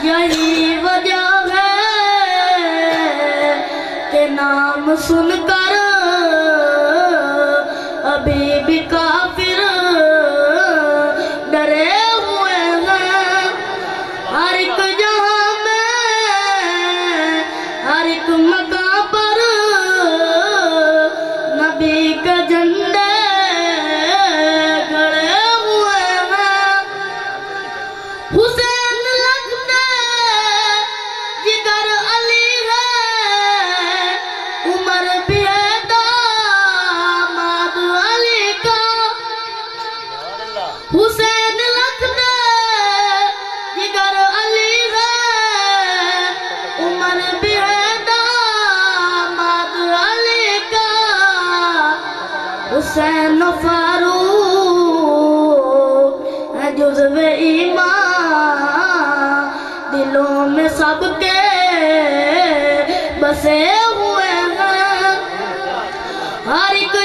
यही वजह है कि नाम सुनकर अभी भी काफिर डरे हुए हैं। हर एक जहां में हर एक मकाम पर नबी के झंडे गड़े हुए हैं। हुसैन लगते जिगर अली है, उमर भी है दामाद अली का। हुसैन लगते जिगर अली है, उमर भी है दामाद अली का। हुसैन फारूक है जुज़्वे ईमान, दिलों में सबके बसे हुए हैं। हर एक